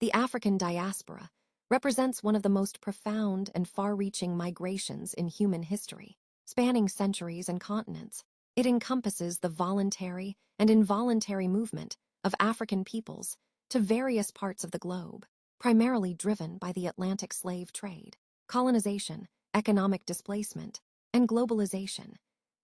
The African diaspora represents one of the most profound and far-reaching migrations in human history, spanning centuries and continents. It encompasses the voluntary and involuntary movement of African peoples to various parts of the globe, primarily driven by the Atlantic slave trade, colonization, economic displacement, and globalization.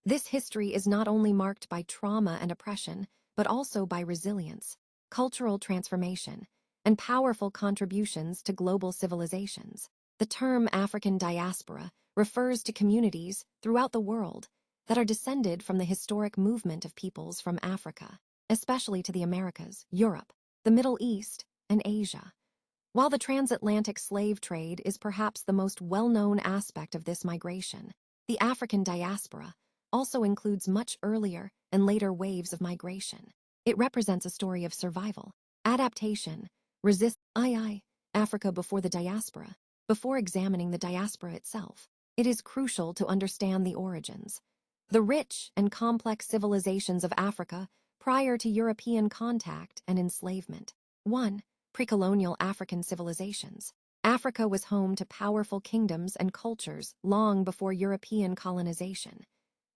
This history is not only marked by trauma and oppression, but also by resilience, cultural transformation, and powerful contributions to global civilizations. The term African diaspora refers to communities throughout the world that are descended from the historic movement of peoples from Africa, especially to the Americas, Europe, the Middle East, and Asia. While the transatlantic slave trade is perhaps the most well-known aspect of this migration, the African diaspora also includes much earlier and later waves of migration. It represents a story of survival, adaptation, Africa before the diaspora. Before examining the diaspora itself, it is crucial to understand the origins. The rich and complex civilizations of Africa prior to European contact and enslavement. 1. Pre-colonial African civilizations. Africa was home to powerful kingdoms and cultures long before European colonization.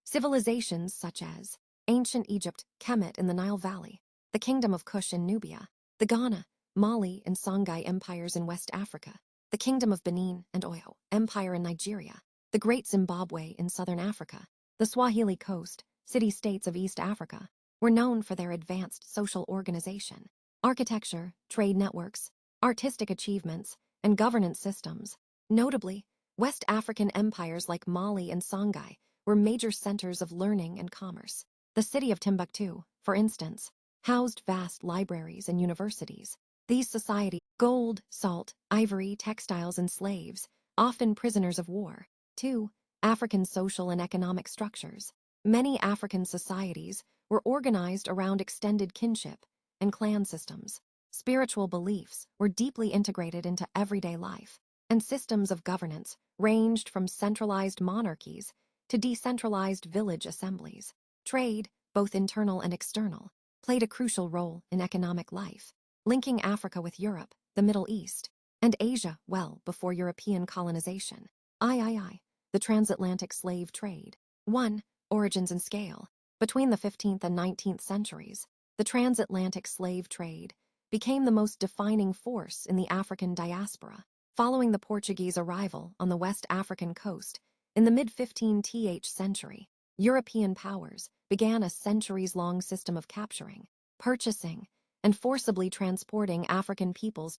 Civilizations such as ancient Egypt, Kemet in the Nile Valley, the Kingdom of Kush in Nubia, the Ghana, Mali, and Songhai empires in West Africa, the Kingdom of Benin and Oyo Empire in Nigeria, the Great Zimbabwe in Southern Africa, the Swahili Coast, city-states of East Africa, were known for their advanced social organization, architecture, trade networks, artistic achievements, and governance systems. Notably, West African empires like Mali and Songhai were major centers of learning and commerce. The city of Timbuktu, for instance, housed vast libraries and universities. These societies, gold, salt, ivory, textiles, and slaves, often prisoners of war. 2. African social and economic structures. Many African societies were organized around extended kinship and clan systems. Spiritual beliefs were deeply integrated into everyday life, and systems of governance ranged from centralized monarchies to decentralized village assemblies. Trade, both internal and external, played a crucial role in economic life, linking Africa with Europe, the Middle East, and Asia well before European colonization. The transatlantic slave trade. 1. Origins and scale. Between the 15th and 19th centuries, the transatlantic slave trade became the most defining force in the African diaspora. Following the Portuguese arrival on the West African coast in the mid-15th century, European powers began a centuries-long system of capturing, purchasing, and forcibly transporting African peoples